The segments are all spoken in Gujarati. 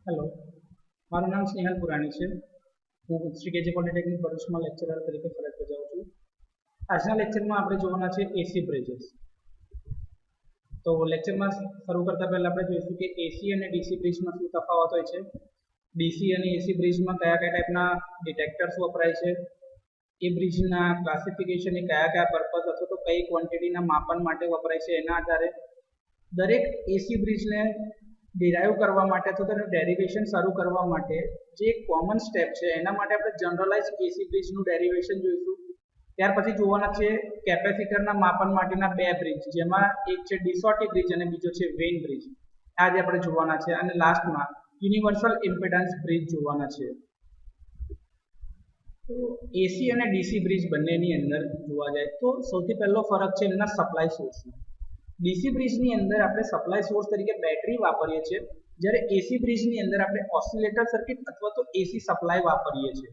हेलो, મારું નામ સ્નેહલ પુરાણી છે। હું શ્રી કેજી પોલિટેકનિક ભરૂચમાં લેક્ચરર તરીકે ફરજ બજાવું છું। આજના લેક્ચરમાં આપણે જોવાના છે એસી બ્રિजेस। તો લેક્ચરમાં શરૂ કરતા પહેલા આપણે જોઈશું કે એસી અને ડીસી બ્રિજમાં શું તફાવત હોય છે, ડીસી અને એસી બ્રિજમાં કયા કયા ટાઈપના ડિટેક્ટર્સ વપરાય છે, એ બ્રિજના ક્લાસિફિકેશન એ કયા કયા પર્પઝ અથવા તો કઈ ક્વોન્ટિટીના માપન માટે વપરાય છે, એના આધારે દરેક એસી બ્રિજને ડિરાઈવ કરવા માટે અથવા તેનું ડેરિવેશન શરૂ કરવા માટે જે કોમન સ્ટેપ છે એના માટે આપણે જનરલાઇઝ એસી બ્રિજનું ડેરિવેશન જોઈશું। ત્યાર પછી જોવાના છે કેપેસિટરના માપન માટેના બે બ્રિજ, જેમાં એક છે ડિસોટી બ્રિજ અને બીજો છે વેઇન બ્રિજ, આજે આપણે જોવાના છે। અને લાસ્ટમાં યુનિવર્સલ ઇમ્પિડન્સ બ્રિજ જોવાના છે। તો એસી અને ડીસી બ્રિજ બંનેની અંદર જોવા જાય તો સૌથી પહેલો ફરક છે એમના સપ્લાય સોર્સનો। ડીસી બ્રિજની અંદર આપણે સપ્લાય સોર્સ તરીકે બેટરી વાપરીએ છીએ, જ્યારે એસી બ્રિજની અંદર આપણે ઓસિલેટર સર્કિટ અથવા તો એસી સપ્લાય વાપરીએ છીએ।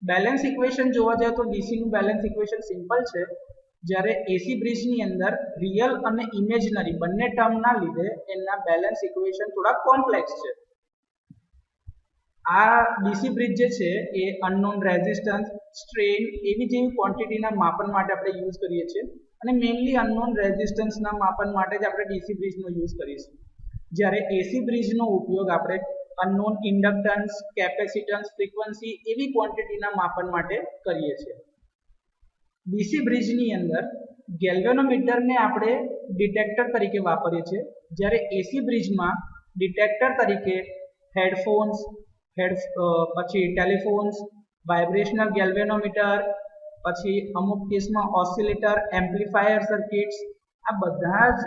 બેલેન્સ ઇક્વેશન જોવા જાય તો ડીસીનું બેલેન્સ ઇક્વેશન સિમ્પલ છે, જ્યારે એસી બ્રિજની અંદર રિયલ અને ઇમેજનરી બંને ટર્મના લીધે એના બેલેન્સ ઇક્વેશન થોડા કોમ્પ્લેક્સ છે। આ ડીસી બ્રિજ જે છે એ અનનોન રેઝિસ્ટન્સ, સ્ટ્રેન એવી જેવી ક્વોન્ટિટીના માપન માટે આપણે યુઝ કરીએ છીએ, અને મેઇનલી અનનોન રેઝિસ્ટન્સના માપન માટે જ આપણે ડીસી બ્રિજનો યુઝ કરીશું, જ્યારે એસી બ્રિજનો ઉપયોગ આપણે અનનોન ઇન્ડક્ટન્સ, કેપેસિટન્સ, ફ્રીક્વન્સી એવી ક્વોન્ટિટીના માપન માટે કરીએ છીએ। ડીસી બ્રિજની અંદર ગેલ્વેનોમીટરને આપણે ડિટેક્ટર તરીકે વાપરીએ છીએ, જ્યારે એસી બ્રિજમાં ડિટેક્ટર તરીકે હેડફોન્સ, પછી ટેલિફોન્સ, વાઇબ્રેશનલ ગેલ્વેનોમીટર, પછી અમુક કેસમાં ઓસિલેટર, એમ્પ્લીફાયર સર્કિટ્સ, આ બધા જ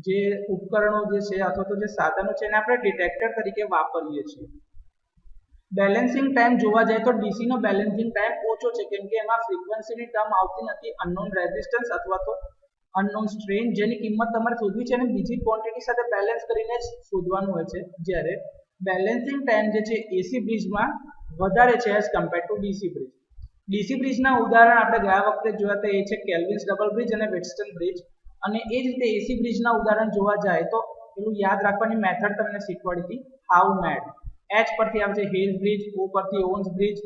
જે ઉપકરણો જે છે અથવા તો જે સાધનો છે એને આપણે ડિટેક્ટર તરીકે વાપરીએ છીએ। બેલેન્સિંગ ટાઈમ જોવા જાય તો ડીસીનો બેલેન્સિંગ ટાઈમ ઓછો છે, કેમ કે એમાં ફ્રીક્વન્સીની ટર્મ આવતી નથી, અનનોન રેઝિસ્ટન્સ અથવા તો અનનોન સ્ટ્રેન જેની કિંમત તમારે શોધવી છે અને બીજી ક્વોન્ટિટી સાથે બેલેન્સ કરીને જ શોધવાનું હોય છે, જ્યારે બેલેન્સિંગ ટાઈમ જે છે એસી બ્રિજમાં વધારે છે as compare to DC bridge. DC બ્રિજના ઉદાહરણ આપણે ગયા વખતે જોયા હતા, એ છે કેલ્વિન્સ ડબલ બ્રિજ અને વિટસ્ટન બ્રિજ, અને એ જ રીતે એસી બ્રિજના ઉદાહરણ જોવા જાય તો પેલું યાદ રાખવાની મેથડ તમને શીખવાડી હતી, હાઉ મેડ। એચ પરથી આવશે હેઝ બ્રિજ, ઓ પરથી ઓવન્સ બ્રિજ,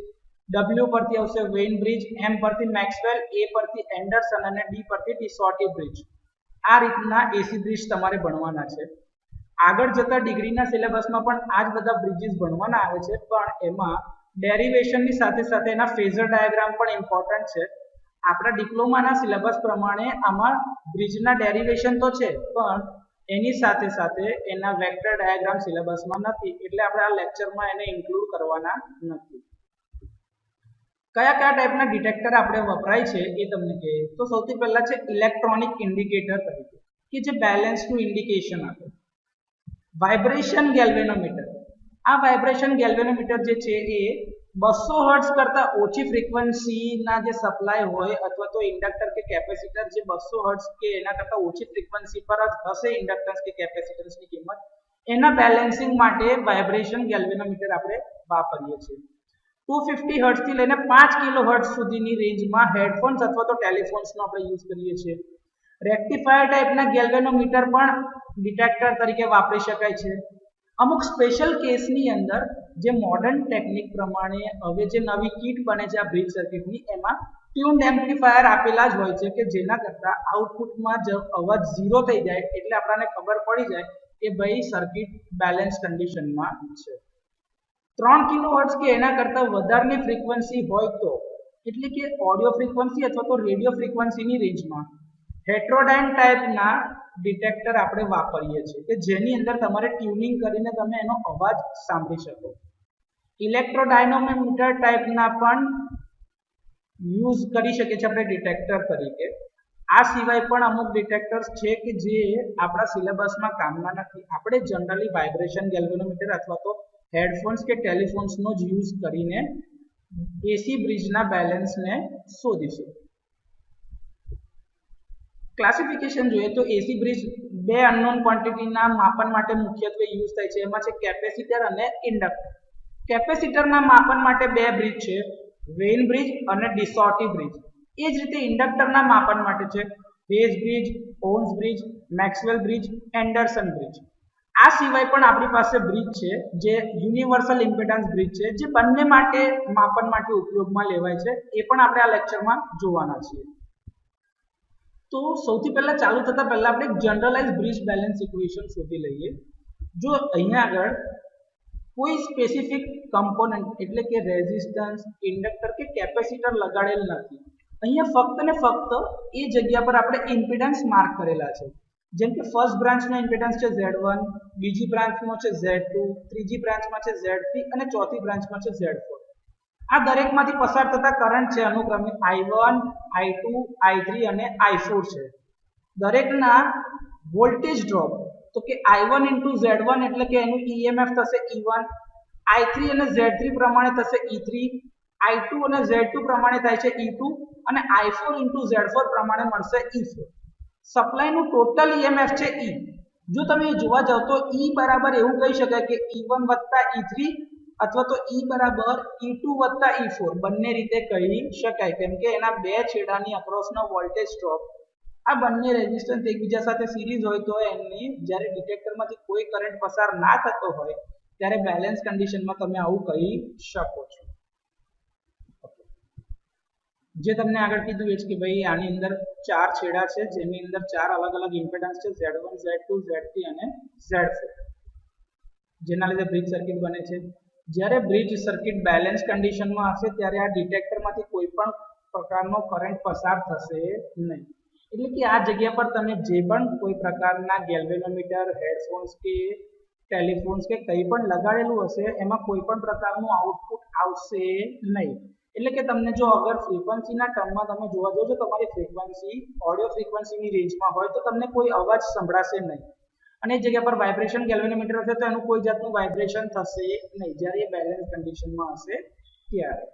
ડબલ્યુ પરથી આવશે વેઇન બ્રિજ, એમ પરથી મેક્સવેલ, એ પરથી એન્ડરસન અને ડી પરથી ડિસોટી બ્રિજ। આ રીતના એસી બ્રિજ તમારે ભણવાના છે। આગળ જતા ડિગ્રીના સિલેબસમાં પણ આ જ બધા બ્રિજીસ ભણવાના આવે છે, પણ એમાં ડેરિવેશનની સાથે સાથે એના ફેઝર ડાયાગ્રામ પણ ઇમ્પોર્ટન્ટ છે। આપણા ડિપ્લોમાના સિલેબસ પ્રમાણે આમાં બ્રિજના ડેરિવેશન તો છે, પણ એની સાથે સાથે એના વેક્ટર ડાયાગ્રામ સિલેબસમાં નથી, એટલે આપણે આ લેક્ચરમાં એને ઇન્ક્લુડ કરવાના નથી। કયા કયા ટાઈપના ડિટેક્ટર આપણે વપરાય છે એ તમને કહે તો સૌથી પહેલા છે ઇલેક્ટ્રોનિક ઇન્ડિકેટર તરીકે, કે જે બેલેન્સનું ઇન્ડિકેશન આપે। વાઇબ્રેશન ગેલ્વેનોમીટર, આ વાઇબ્રેશન ગેલ્વેનોમીટર જે છે એ 200 હર્ટ્ઝ કરતા ઓછી ફ્રીક્વન્સીના જે સપ્લાય હોય અથવા તો ઇન્ડક્ટર કે કેપેસિટર જે 200 હર્ટ્ઝ કે એના કરતા ઓછી ફ્રીક્વન્સી પર જ હશે ઇન્ડક્ટન્સ કે કેપેસિટન્સની કિંમત, એના બેલેન્સિંગ માટે વાઇબ્રેશન ગેલ્વેનોમીટર આપણે વાપરીએ છીએ। 250 હર્ટ્ઝથી લઈને 5 કિલો હર્ટ્ઝ સુધીની રેન્જમાં હેડફોન્સ અથવા તો ટેલિફોન્સનો આપણે યુઝ કરીએ છીએ। રેક્ટિફાયર ટાઈપના ગેલ્વેનોમીટર પણ ડિટેક્ટર તરીકે વાપરી શકાય છે। અમુક સ્પેશિયલ કેસની અંદર જે મોડર્ન ટેકનિક પ્રમાણે હવે જે નવી કીટ બને છે આ બ્રિજ સર્કિટની, એમાં ટ્યુન્ડ એમ્પ્લીફાયર આપેલા જ હોય છે કે જેના કરતાં આઉટપુટમાં અવાજ ઝીરો થઈ જાય એટલે આપણને ખબર પડી જાય કે ભાઈ સર્કિટ બેલેન્સ કન્ડિશનમાં છે। 3 કિલો હર્ટ્ઝ કે એના કરતાં વધારની ફ્રીક્વન્સી હોય તો, એટલે કે ઓડિયો ફ્રીક્વન્સી અથવા તો રેડિયો ફ્રીક્વન્સીની રેન્જમાં હેટ્રોડાઇન ટાઈપના ડિટેક્ટર આપણે વાપરીએ છીએ, કે જેની અંદર તમારે ટ્યુનિંગ કરીને તમે એનો અવાજ સાંભળી શકો। ઇલેક્ટ્રોડાયનોમીટર ટાઈપના પણ યુઝ કરી શકીએ છીએ આપણે ડિટેક્ટર તરીકે। આ સિવાય પણ અમુક ડિટેક્ટર્સ છે કે જે આપણા સિલેબસમાં કામના નથી, આપણે જનરલી વાઇબ્રેશન ગેલ્વેનોમીટર અથવા તો હેડફોન્સ કે ટેલિફોન્સનો જ યુઝ કરીને એસી બ્રિજના બેલેન્સને શોધીશું। ક્લાસિફિકેશન જોઈએ તો એસી બ્રિજ બે અનનોન ક્વોન્ટિટીના માપન માટે મુખ્યત્વે યુઝ થાય છે, એમાં છે કેપેસિટર અને ઇન્ડક્ટર। કેપેસિટરના માપન માટે બે બ્રિજ છે, વેઇન બ્રિજ અને ડિસોટી બ્રિજ। એ જ રીતે ઇન્ડક્ટરના માપન માટે છે Hay's bridge, Owen's bridge, Maxwell bridge, Anderson bridge. આ સિવાય પણ આપણી પાસે બ્રિજ છે જે યુનિવર્સલ ઇમ્પિડન્સ બ્રિજ છે જે બંને માટે માપન માટે ઉપયોગમાં લેવાય છે, એ પણ આપણે આ લેક્ચરમાં જોવાના છીએ. તો સૌથી પહેલા ચાલુ થતા પહેલા આપણે જનરલાઇઝ બ્રિજ બેલેન્સ ઇક્વેશન શોધી લઈએ. જો અહીંયા આગળ કોઈ સ્પેસિફિક કમ્પોનન્ટ એટલે કે રેઝિસ્ટન્સ, ઇન્ડક્ટર કે કેપેસિટર લગાડેલ નથી. અહીંયા ફક્ત ને ફક્ત એ જગ્યા પર આપણે ઇમ્પિડન્સ માર્ક કરેલા છે. જેમ કે ફર્સ્ટ બ્રાન્ચનો ઇમ્પિડન્સ છે Z1, બીજી બ્રાન્ચનો છે Z2, ત્રીજી બ્રાન્ચમાં છે Z3 અને ચોથી બ્રાન્ચમાં છે Z4. આ દરેકમાંથી પસાર થતા કરંટ છે અનુક્રમે I1, I2, I3 અને I4 છે. દરેકના વોલ્ટેજ ડ્રોપ તો કે I1 * Z1 એટલે કે એનું EMF થશે E1, I3 અને Z3 પ્રમાણે થશે E3, I2 અને Z2 પ્રમાણે થાય છે E2 અને I4 * Z4 પ્રમાણે મળશે E4. સપ્લાયનું ટોટલ EMF છે E. જો તમે જોવા જાવ તો E બરાબર એવું કહી શકાય કે E1 + E3 અથવા તો E બરાબર E2 + E4 બંને રીતે કહી શકાય, કેમ કે એના બે છેડાની અક્રોસનો વોલ્ટેજ ડ્રોપ આ બંને રેઝિસ્ટન્સ એકબીજા સાથે સિરીઝ હોય તો એમની જ્યારે ડિટેક્ટરમાંથી કોઈ કરંટ પસાર ના થતો હોય ત્યારે બેલેન્સ કન્ડિશનમાં તમે આવું કહી શકો છો. જે તમને આગળ કીધું એ જ કે ભાઈ આની અંદર ચાર છેડા છે જેની અંદર ચાર અલગ અલગ ઇમ્પિડન્સ છે Z1, Z2, Z3 અને Z4, જેના લીધે બ્રિજ સર્કિટ બને છે. જ્યારે બ્રિજ સર્કિટ બેલેન્સ કન્ડિશનમાં હશે ત્યારે આ ડિટેક્ટરમાંથી કોઈ પણ પ્રકારનો કરંટ પસાર થશે નહીં. એટલે કે આ જગ્યા પર તમે જે પણ કોઈ પ્રકારના ગેલ્વેનોમીટર, હેડફોન્સ કે ટેલિફોન્સ કે કંઈ પણ લગાડેલું હશે એમાં કોઈ પણ પ્રકારનું આઉટપુટ આવશે નહીં. એટલે કે તમને જો અગર ફ્રીક્વન્સીના ટર્મમાં તમે જોવા જાવ તો તમારી ફ્રીક્વન્સી ઓડિયો ફ્રીક્વન્સીની રેન્જમાં હોય તો તમને કોઈ અવાજ સંભળાશે નહીં, અને જગ્યા પર વાઇબ્રેશન ગેલ્વેનોમીટર હશે તો એનું કોઈ જાતનું વાઇબ્રેશન થશે નહીં જ્યારે એ બેલેન્સ કન્ડિશનમાં હશે ત્યારે.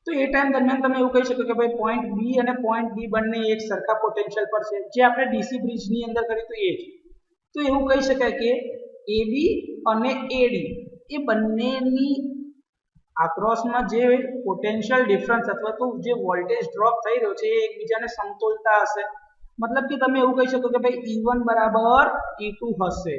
તો એ ટાઈમ દરમિયાન તમે એવું કહી શકો કે ભાઈ પોઈન્ટ બી અને પોઈન્ટ બી બંને એક સરખા પોટેન્શિયલ પર છે, જે આપણે ડીસી બ્રિજની અંદર કર્યું તો એ જ. તો એવું કહી શકાય કે AB અને AD એ બંનેની આક્રોસમાં જે પોટેન્શિયલ ડિફરન્સ અથવા તો જે વોલ્ટેજ ડ્રોપ થઈ રહ્યો છે એ એકબીજાને સમતોલતા હશે. મતલબ કે તમે એવું કહી શકો કે ભાઈ E1 બરાબર E2 હશે.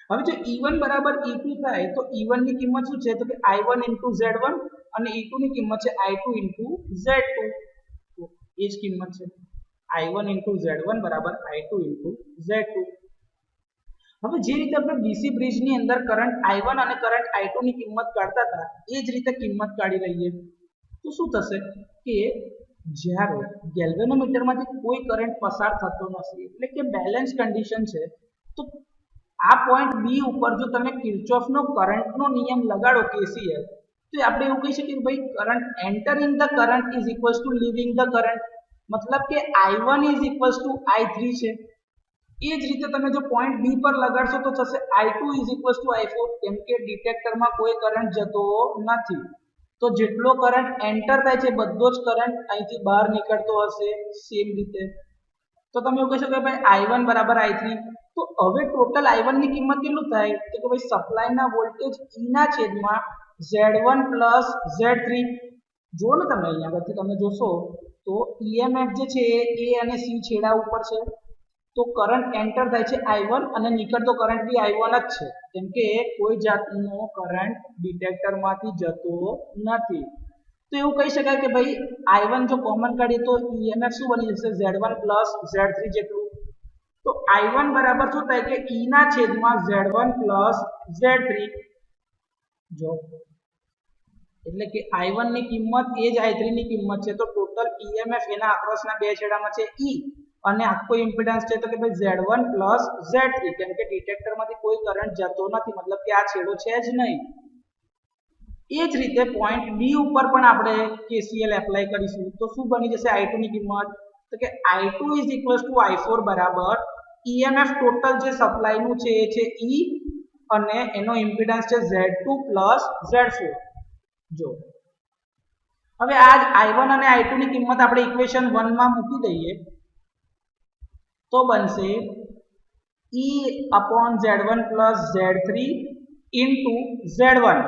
હવે જો E1 બરાબર E2 થાય તો E1 ની કિંમત શું છે તો કે I1 * Z1 અને E2 ની કિંમત છે I2 * Z2. તો એ જ કિંમત છે I1 * Z1 બરાબર I2 * Z2. હવે જે રીતે આપણે ડીસી બ્રિજની અંદર કરંટ I1 અને કરંટ I2 ની કિંમત કાઢતા હતા એ જ રીતે કિંમત કાઢી લઈએ તો શું થશે કે જ્યારે ગેલ્વેનોમીટરમાંથી કોઈ કરંટ પસાર થતો નથી એટલે કે બેલેન્સ કન્ડિશન છે, તો આ પોઈન્ટ બી ઉપર જો તમે કિર્ચોફનો કરંટનો નિયમ લગાડો KCL તો આપણે એવું કહી શકીએ કે ભાઈ current entering the current is equals to leaving the current. મતલબ કે I1 = I3 છે. એ જ રીતે તમે જો પોઈન્ટ બી પર લગાડશો તો થશે I2 = I4, કેમ કે ડિટેક્ટરમાં કોઈ કરંટ જતો નથી. તો જેટલો કરંટ એન્ટર થાય છે બધો જ કરંટ અહીંથી બહાર નીકળતો હશે સેમ રીતે. તો તમે એવું કહી શકો કે ભાઈ I1 બરાબર I3. તો હવે ટોટલ I1 ની કિંમત કેટલું થાય તો કે ભાઈ સપ્લાયના વોલ્ટેજ E ના છેદમાં Z1 + Z3. જો ને તમે અહીંયા આગળથી તમે જોશો તો EMF જે છે એ A અને C છેડા ઉપર છે, તો કરંટ એન્ટર થાય છે I1 અને નીકળતો કરંટ બી I1 જ છે, કેમ કે કોઈ જાતનો કરંટ ડિટેક્ટરમાંથી જતો નથી. તો એવું કહી શકાય કે ભાઈ I1 જો કોમન કાઢીએ તો EMF શું બની જશે Z1 + Z3 જેટલું. તો I1 બરાબર શું થાય કે E ના છેદમાં Z1 + Z3. જો એટલે કે I1 ની કિંમત એ જ I3 ની કિંમત છે, તો ટોટલ EMF એના અક્રોસના બે છેડામાં છે E અને આખો ઇમ્પિડન્સ છે તો કે ભાઈ Z1 + Z3, કેમ કે ડિટેક્ટરમાંથી કોઈ કરંટ જતો નથી, મતલબ કે આ છેડો છે જ નહીં. એ જ રીતે પોઈન્ટ બી ઉપર પણ આપણે KCL એપ્લાય કરીશું તો શું બની જશે I2 ની કિંમત તો કે I2 = I4 બરાબર EMF ટોટલ જે સપ્લાયનું છે એ છે E અને એનો ઇમ્પિડન્સ છે Z2 + Z4. જો હવે આ I1 અને I2 ની કિંમત આપણે ઇક્વેશન 1 માં મૂકી દઈએ તો બનશે E/Z1 + Z3 * Z1.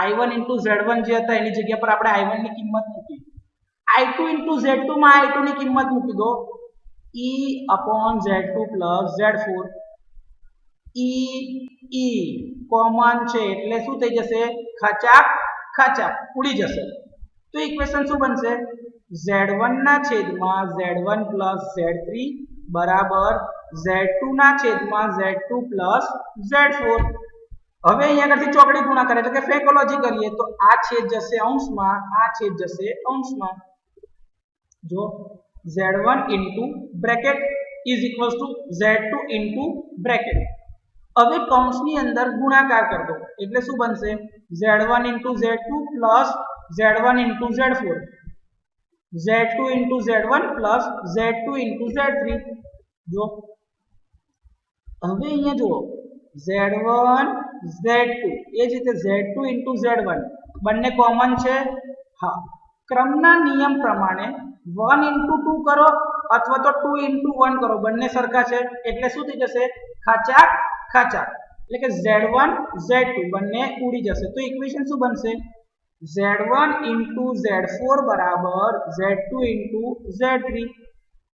I1 * Z1 જે હતા એની જગ્યા પર આપણે I1 ની કિંમત મૂકી. I2 * Z2 માં I2 ની કિંમત મૂકી દો E/Z2 + Z4. ઈ કોમન છે એટલે શું થઈ જશે? ખચાક ખચાક ઉડી જશે. તો ઇક્વેશન શું બનશે? Z1 ના છેદમાં Z1 પ્લસ Z3 બરાબર Z2 ના છેદમાં Z2 પ્લસ Z4. હવે અહીંયા આગળથી ચોકડી ગુણાકાર એટલે કે ફ્રેકોલોજી કરીએ તો આ છેદ જશે અંશમાં, આ છેદ જશે અંશમાં. જો Z1 into bracket is equals to Z2 into bracket. હવે કૌંસની અંદર ગુણાકાર કરી દો એટલે શું બનશે? Z1 into Z2 plus Z1 into Z4, Z2 into Z1 plus Z2 into Z3. જો હવે અહીંયા જુઓ Z1 Z2 એ જ રીતે Z2 ઇન્ટુ Z1 બંને કોમન છે. હા, ક્રમના નિયમ પ્રમાણે 1 ઇન્ટુ 2 કરો અથવા તો 2 ઇન્ટુ 1 કરો, બંને સરખા છે એટલે શું થઈ જશે? ખચાક ખચાક એટલે કે Z1 Z2 બંને ઉડી જશે. તો ઇક્વેશન શું બનશે? Z1 ઇન્ટુ Z4 બરાબર Z2 ઇન્ટુ Z3.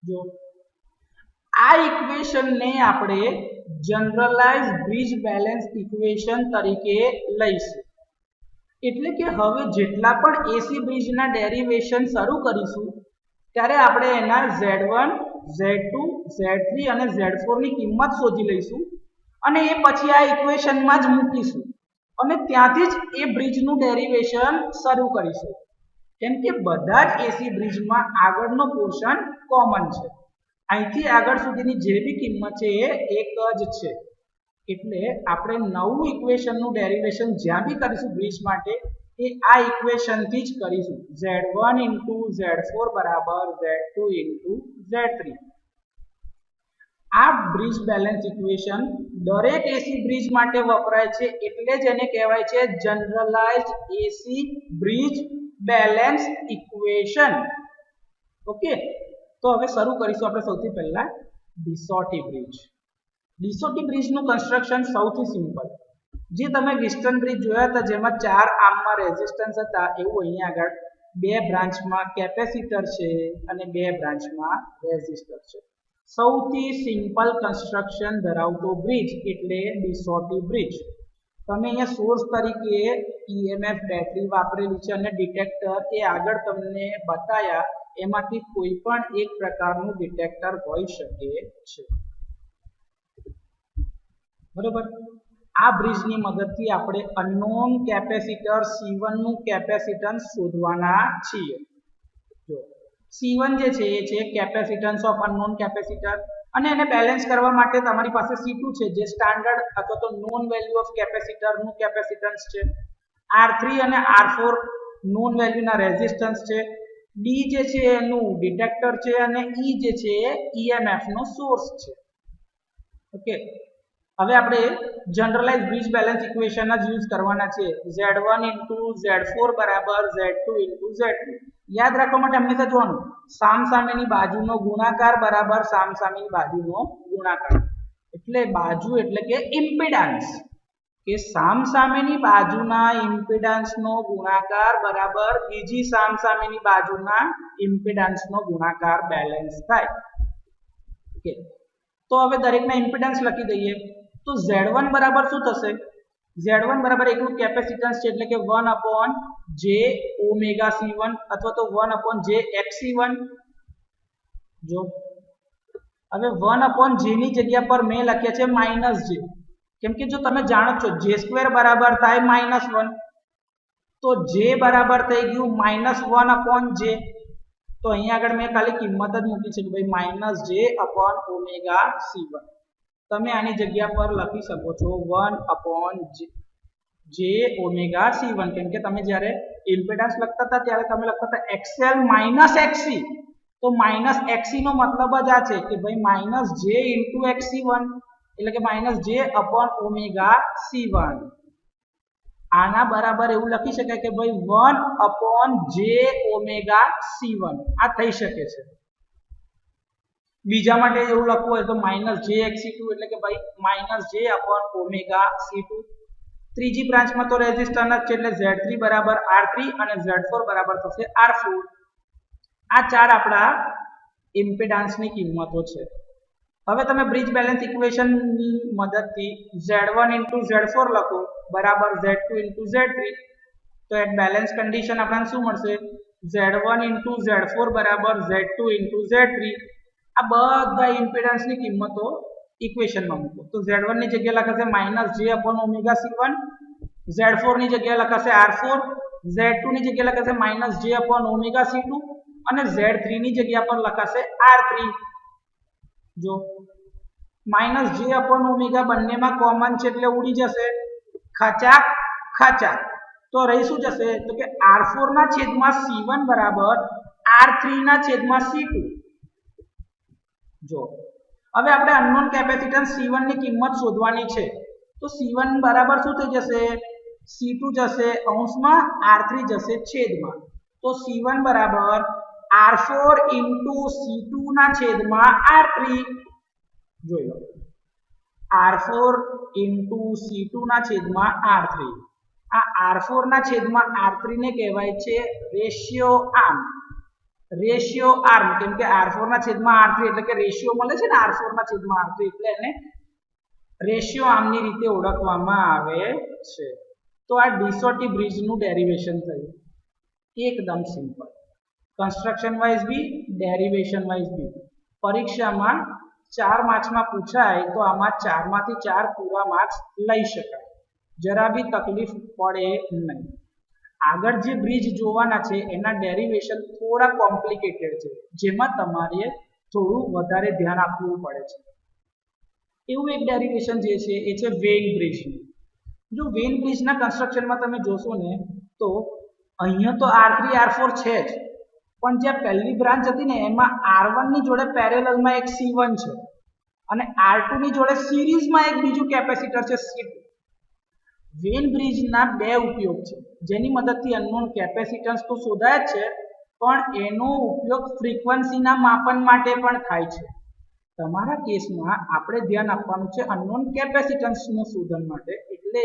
જો આ ઇક્વેશનને આપણે જનરલાઇઝ બ્રિજ બેલેન્સ ઇક્વેશન તરીકે લઈશું. એટલે કે હવે જેટલા પણ એસી બ્રિજના ડેરિવેશન શરૂ કરીશું ત્યારે આપણે એના Z1 Z2 Z3 અને Z4 ની કિંમત શોધી લઈશું અને એ પછી આ ઇક્વેશનમાં જ મૂકીશું અને ત્યાંથી જ એ બ્રિજનું ડેરિવેશન શરૂ કરીશું. કેમ કે બધા જ એસી બ્રિજમાં આગળનો પોર્શન કોમન છે. અહીંથી આગળ સુધીની જે બી કિંમત છે એ એક જ છે. એટલે આપણે નવું ઇક્વેશનનું ડેરિવેશન જ્યાં બી કરીશું બ્રિજ માટે એ આ ઇક્વેશનથી જ કરીશું. Z1 ઇન્ટુ Z4 બરાબર Z2 ઇન્ટુ Z3. આ બ્રિજ બેલેન્સ ઇક્વેશન દરેક એસી બ્રિજ માટે વપરાય છે એટલે જ એને કહેવાય છે generalised A C bridge balance equation. Okay, તો હવે શરૂ કરીશું આપણે સૌથી પહેલા ડિસોટી બ્રિજ. ડિસોટી બ્રિજનું કન્સ્ટ્રક્શન સૌથી સિમ્પલ. જે તમે વિસ્ટર્ન બ્રિજ જોયા હતા જેમાં 4 આર્મમાં રેઝિસ્ટન્સ હતા એવું અહીંયા આગળ 2 બ્રાન્ચમાં કેપેસિટર છે અને 2 બ્રાન્ચમાં રેઝિસ્ટર છે. સૌથી સિમ્પલ કન્સ્ટ્રક્શન ધરાવતો બ્રિજ એટલે ડિસોટી બ્રિજ. તમે અહીંયા સોર્સ તરીકે EMF બેટરી વાપરેલી છે અને ડિટેક્ટર એ આગળ તમને બતાયા એમાંથી કોઈ પણ એક પ્રકારનું ડિટેક્ટર હોઈ શકે છે. બરોબર, આ બ્રિજની મદદથી આપણે અનનોન કેપેસિટર C1 નું કેપેસિટન્સ શોધવાના છીએ. જો C1 જે છે એ છે કેપેસિટન્સ ઓફ અનનોન કેપેસિટર અને એને બેલેન્સ કરવા માટે તમારી પાસે C2 છે જે સ્ટાન્ડર્ડ અથવા તો નોન વેલ્યુ ઓફ કેપેસિટર નું કેપેસિટન્સ છે. R3 અને R4 નોન વેલ્યુના રેઝિસ્ટન્સ છે. D જે છે એનું ડિટેક્ટર છે અને E જે છે એ EMF નો સોર્સ છે. ઓકે, હવે આપણે જનરલાઇઝ બ્રિજ બેલેન્સ ઇક્વેશન જ યુઝ કરવાના છે. Z1 ઇન્ટુ Z4 બરાબર Z2 ઇન્ટુ Z3. યાદ રાખવા માટે હંમેશા જોવાનું સામસામેની બાજુનો ગુણાકાર બરાબર સામસામેની બાજુનો ગુણાકાર. એટલે બાજુ એટલે કે ઇમ્પિડન્સ, કે સામસામેની બાજુના ઇમ્પિડન્સનો ગુણાકાર બરાબર બીજી સામસામેની બાજુના ઇમ્પિડન્સનો ગુણાકાર બેલેન્સ થાય. ઓકે, તો હવે દરેકના ઇમ્પિડન્સ લખી દઈએ. તો Z1 બરાબર શું થશે? Z1 બરાબર એકલું કેપેસિટન્સ છે એટલે કે 1 upon j ઓમેગા C1 અથવા તો 1 upon j XC1. જો હવે 1 upon j ની જગ્યા પર મેં લખ્યા છે -j, કેમ કે જો તમે જાણો છો j² બરાબર થાય -1, તો j બરાબર થઈ ગયું -1 upon j. તો અહીંયા આગળ મેં ખાલી કિંમત જ મૂકી છે કે ભાઈ -j upon ઓમેગા C1. તમે આની જગ્યા પર લખી શકો છો 1 upon j ઓમેગા C1, કેમ કે તમે જ્યારે ઇમ્પિડન્સ લખતા હતા ત્યારે તમે લખતા હતા XL માઇનસ XC. તો માઇનસ XC નો મતલબ જ આ છે કે ભાઈ -j into XC1 એટલે કે -j upon ઓમેગા C1. આના બરાબર એવું લખી શકાય કે ભાઈ 1 upon j ઓમેગા C1. આ થઈ શકે છે. બીજા માટે એવું લખવું હોય તો -jXC2 એટલે કે ભાઈ -j upon ઓમેગા C2. ત્રીજી બ્રાન્ચમાં તો રેઝિસ્ટન્સ છે એટલે Z3 બરાબર R3 અને Z4 બરાબર થશે R4. આ ચાર આપણા ઇમ્પિડન્સની કિંમતો છે. હવે તમે બ્રિજ બેલેન્સ ઇક્વેશન ની મદદથી Z1 * Z4 લખો બરાબર Z2 * Z3 તો એટ બેલેન્સ કન્ડિશન આપણને શું મળશે Z1 * Z4 બરાબર Z2 * Z3 આ બધા ઇમ્પિડન્સ ની કિંમતો ઇક્વેશનમાં મૂકો તો Z1 ની જગ્યાએ લખાશે -j/ωc1 Z4 ની જગ્યાએ લખાશે R4 Z2 ની જગ્યાએ લખાશે -j/ωc2 અને Z3 ની જગ્યા પર લખાશે R3 જો -j/ω બંનેમાં કોમન છે એટલે ઉડી જશે ખચાક ખચાક તો રહી શું જશે તો કે R4 ના છેદમાં C1 બરાબર R3 ના છેદમાં C2 જો હવે આપણે અનનોન કેપેસિટન્સ C1 ની કિંમત શોધવાની છે તો C1 બરાબર શું થઈ જશે C2 જશે અંશમાં R3 જશે છેદમાં તો C1 બરાબર R4 * C2 ના છેદમાં R3 જોઈ લો R4 * C2 ના છેદમાં R3 આ R4 ના છેદમાં R3 ને કહેવાય છે રેશિયો આર્મ કેમ કે R4 ના છેદમાં R3 એટલે કે રેશિયો મળે છે ને R4 ના છેદમાં R3 એટલે એને રેશિયો આર્મની રીતે ઓળખવામાં આવે છે તો આ ડિસોટી બ્રિજનું ડેરિવેશન થયું એકદમ સિમ્પલ કન્સ્ટ્રક્શન વાઇઝ બી ડેરિવેશન વાઇઝ બી પરીક્ષામાં 4 માર્ક્સમાં પૂછાય તો આમાં 4 માંથી 4 પૂરા માર્ક્સ લઈ શકાય જરા બી તકલીફ પડે નહીં આગળ જે બ્રિજ જોવાના છે એના ડેરિવેશન થોડા કોમ્પ્લિકેટેડ છે જેમાં તમારે થોડું વધારે ધ્યાન આપવું પડે છે એવું એક ડેરિવેશન જે છે એ છે વેઇન બ્રિજનું જો વેઇન બ્રિજના કન્સ્ટ્રક્શનમાં તમે જોશો ને તો અહીંયા તો R3 R4 છે જ પણ જે પહેલી બ્રાન્ચ હતી ને એમાં R1 ની જોડે પેરેલલમાં એક C1 છે અને R2 ની જોડે સિરીઝમાં એક બીજું કેપેસિટર છે C2 વેઇન બ્રિજના બે ઉપયોગ છે જેની મદદથી અનનોન કેપેસિટન્સ તો શોધાય જ છે પણ એનો ઉપયોગ ફ્રીક્વન્સીના માપન માટે પણ થાય છે તમારા કેસમાં આપણે ધ્યાન આપવાનું છે અનનોન કેપેસિટન્સનું શોધન માટે એટલે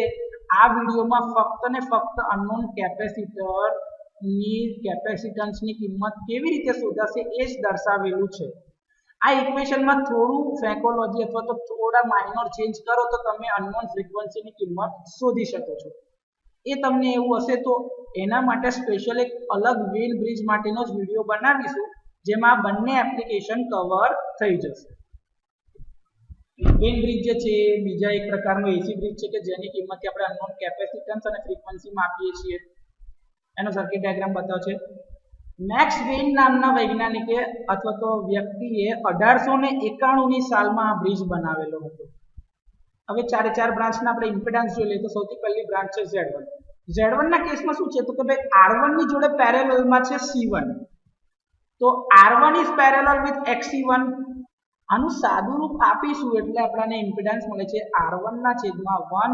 આ વિડિયોમાં ફક્ત ને ફક્ત અનનોન કેપેસિટન્સની કિંમત કેવી રીતે શોધાશે એ જ દર્શાવેલું છે આ ઇક્વેશનમાં થોડું ફેકોલોજી અથવા તો થોડા માઇનોર ચેન્જ કરો તો તમે અનનોન ફ્રીક્વન્સીની કિંમત શોધી શકો છો એ તમને એવું હશે તો એના માટે સ્પેશિયલ એક અલગ વેઇન બ્રિજ માટેનો જ વિડિયો બનાવીશું જેમાં બંને એપ્લિકેશન કવર થઈ જશે વેઇન બ્રિજ જે છે બીજા એક પ્રકારનો એસી બ્રિજ છે કે જેની કિંમતથી આપણે અનનોન કેપેસિટન્સ અને ફ્રીક્વન્સી માપીએ છીએ એનો સર્કિટ ડાયાગ્રામ બતાવે છે મેક્સ વેઇન નામના વૈજ્ઞાનિકે અથવા તો વ્યક્તિએ 1891 ની સાલમાં આ બ્રિજ બનાવેલો હતો હવે ચારે ચાર બ્રાન્ચના આપણે ઇમ્પિડન્સ જોઈ લઈએ તો સૌથી પહેલી બ્રાન્ચ છે Z1 Z1 ના કેસમાં શું છે તો કે ભાઈ R1 ની જોડે પેરેલલમાં છે C1 તો R1 is parallel with XC1 આનું સાદું રૂપ આપીશું એટલે આપણને ઇમ્પિડન્સ મળે છે R1 ના છેદમાં 1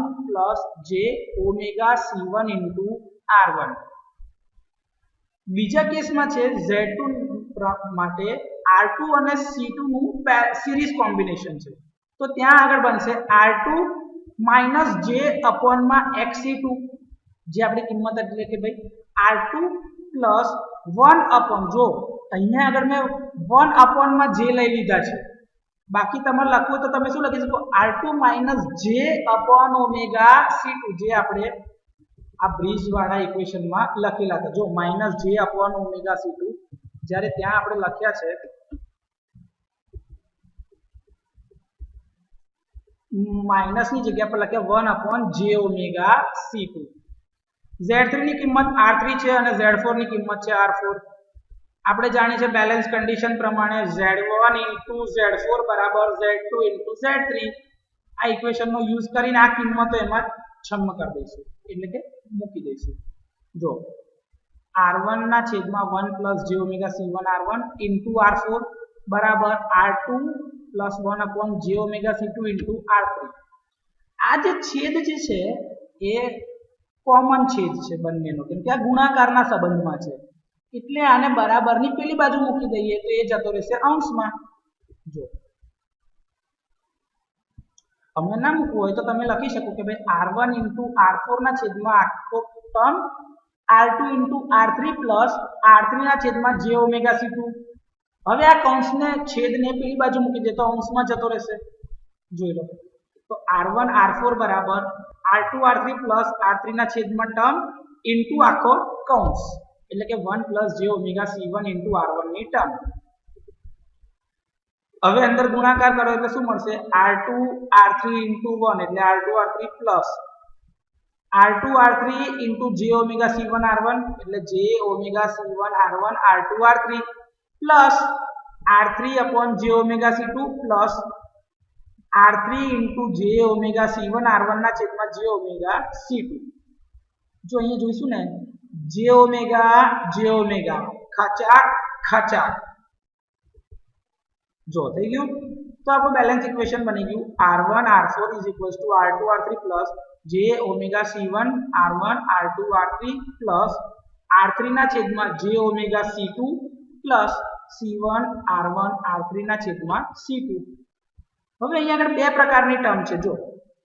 + j⍵C1 * R1 બીજા કેસમાં છે Z2 માટે R2 અને C2 નું સિરીઝ કોમ્બિનેશન છે તો ત્યાં આગળ બનશે R2 - j/XC2 જે આપણી કિંમત એટલે કે ભાઈ R2 + 1/ જો અહીંયા આગળ મેં 1/ માં j લઈ લીધા છે બાકી તમારે લખવું તો તમે શું લખી શકો R2 - j/ωc2 જે આપણે આ બ્રિજ વાળા ઇક્વેશનમાં લખેલા હતા જો -j/ωc2 જ્યારે ત્યાં આપણે લખ્યા છે માઇનસની જગ્યા પર લખ્યા 1/j⍵c2 Z3 ની કિંમત R3 છે અને Z4 ની કિંમત છે R4 આપણે જાણીએ છે બેલેન્સ કન્ડિશન પ્રમાણે Z1 * Z4 બરાબર Z2 * Z3 આ ઇક્વેશનનો યુઝ કરીને આ કિંમતો એમાં છમ્મ કરી દઈશું એટલે કે મૂકી દઈશું જો R1 ના છેદમાં 1 + j⍵c1 R1 * R4 બરાબર R2 + 1/j⍵c2 * R3 આ જે છેદ જે છે એ કોમન છેદ છે બંનેનો કેમ કે આ ગુણાકારના સંબંધમાં છે એટલે આને બરાબરની પેલી બાજુ મૂકી દઈએ તો એ જતો રહેશે અંશમાં જો અમને ના મૂકવું હોય તો તમે લખી શકો કે ભાઈ R1 * R4 ના છેદમાં આખો ટર્મ R2 * R3 + R3 ના છેદમાં j⍵c2 હવે આ કૌંસને છેદને પેલી બાજુ મૂકી દે તો અંશમાં જતો રહેશે. જોઈ લો તો r1 r4 બરાબર r2 r3 પ્લસ r3 ના છેદમાં ટર્મ ઇન્ટુ આખો કૌંસ એટલે કે 1 j omega c1 into r1 ની ટર્મ. હવે અંદર ગુણાકાર કરો એટલે શું મળશે r2 r3 ઇન્ટુ 1 એટલે r2 r3 plus r2 r3 into j omega c1 r1 એટલે j omega c1 r1 r2 r3 plus r3 upon j omega c2 plus r3 into j omega c1 r1 ના છેદમાં j ઓમેગા c2. જો અહીંયા જોઈશું ને j ઓમેગા ખાચા ખાચા જો થઈ ગયું તો આપણું બેલેન્સ ઇક્વેશન બની ગયું r1 r4 r2 r3 plus j omega c1 r1 r2 r3 plus r3 ના છેદમાં j omega c2 plus c1 r1 r3 ના છેદમાં c2. હવે અહીંયા આગળ બે પ્રકારની ટર્મ છે. જો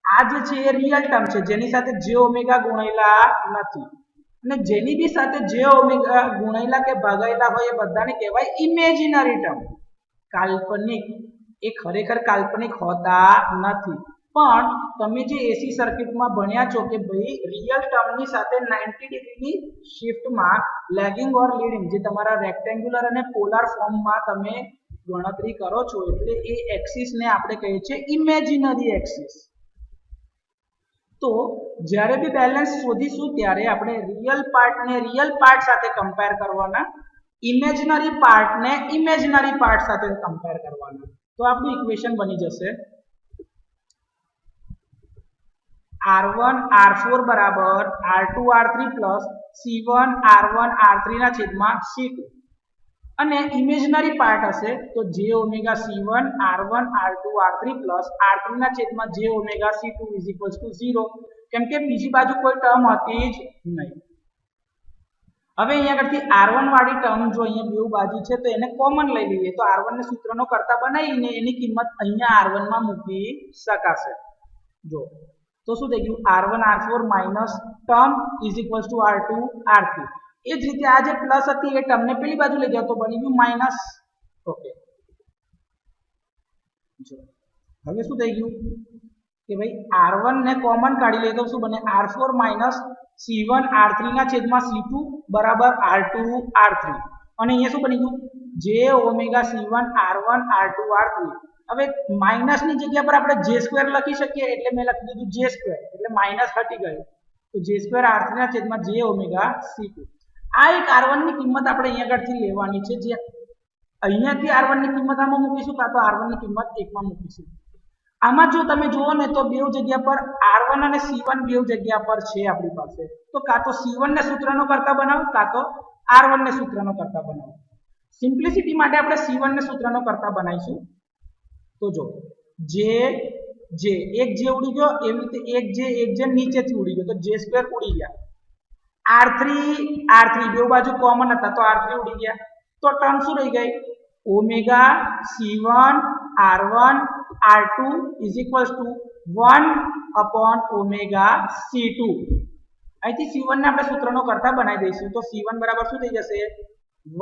આ જે છે એ રિયલ ટર્મ છે જેની સાથે j ઓમેગા ગુણેલા નથી અને જેની બી સાથે j ઓમેગા ગુણેલા કે ભાગાયેલા હોય એ બધાને કહેવાય ઇમેજિનરી ટર્મ. કાલ્પનિક એ ખરેખર કાલ્પનિક હોતા નથી પણ તમે જે એસી સર્કિટમાં ભણ્યા છો કે ભાઈ રિયલ ટર્મની સાથે 90 ડિગ્રીની શિફ્ટમાં લેગિંગ ઓર લીડિંગ જે તમારા રેક્ટેન્ગ્યુલર અને પોલાર ફોર્મમાં તમે ગણતરી કરો છો એટલે એ એક્સિસને આપણે કહીએ છીએ ઇમેજિનરી એક્સિસ. તો જ્યારે બી બેલેન્સ શોધીશું ત્યારે આપણે રિયલ પાર્ટ સાથે કમ્પેર કરવાના, ઇમેજનરી પાર્ટને ઇમેજનરી પાર્ટ સાથે કમ્પેર કરવાના. તો આપણું ઇક્વેશન બની જશે r1 r4 બરાબર r2 r3 plus c1 r1 r3 ના છેદમાં c2 અને ઇમેજનરી પાર્ટ હશે તો j omega c1 r1 r2 r3 plus r3 ના છેદમાં j omega c2 is equals to 0 કેમ કે બીજી બાજુ કોઈ ટર્મ હતી જ નહીં. હવે અહીંયા આગળથી r1 વાળી ટર્મ જો અહીંયા બે બાજુ છે તો એને કોમન લઈ લઈએ તો r1 ને સૂત્રનો કરતા બનાવીને એની કિંમત અહીંયા r1 માં મૂકી શકાશે. જો તો શું થઈ ગયું r1 r4 minus term is equals to r2 r3. એ જ રીતે આ જે પ્લસ હતી એ ટર્મને પેલી બાજુ લઈ જાવ તો બની ગયું માઈનસ. ઓકે જો હવે શું થઈ ગયું કે ભાઈ r1 ને કોમન કાઢી લઈએ તો શું બને r4 માઈનસ c1 r3 ના છેદમાં c2 બરાબર r2 r3 અને અહીંયા શું બની ગયું j omega c1 r1 r2 r3. હવે માઈનસ ની જગ્યા પર આપણે j સ્ક્વેર લખી શકીએ એટલે મેં લખી દીધું j સ્ક્વેર એટલે માઈનસ હટી ગયું તો j સ્ક્વેર r3 ના છેદમાં j ઓમેગા c2. આ એક r1 ની કિંમત આપણે અહીંયા આગળથી લેવાની છે જે અહીંયાથી r1 ની કિંમત આમાં મૂકીશું કાં તો r1 ની કિંમત 1 માં મૂકીશું. આમાં જો તમે જુઓ ને તો બે જગ્યા પર r1 અને c1 બે જગ્યા પર છે આપણી પાસે તો કાં તો c1 ને સૂત્રનો કરતા બનાવો કાં તો r1 ને સૂત્રનો કરતા બનાવો. સિમ્પ્લિસિટી માટે આપણે c1 ને સૂત્રનો કરતા બનાવીશું. તો જો j એક j ઉડી ગયો એવી રીતે એક j નીચેથી ઉડી ગયો તો j સ્ક્વેર ઉડી ગયા. r3 બે બાજુ કોમન હતા તો r3 ઉડી ગયા તો ટર્મ શું રહી ગઈ omega c1 r1 r2 is equals to 1 upon omega c2. અહીંથી c1 ને આપણે સૂત્રનો કરતા બનાવી દઈશું તો c1 બરાબર શું થઈ જશે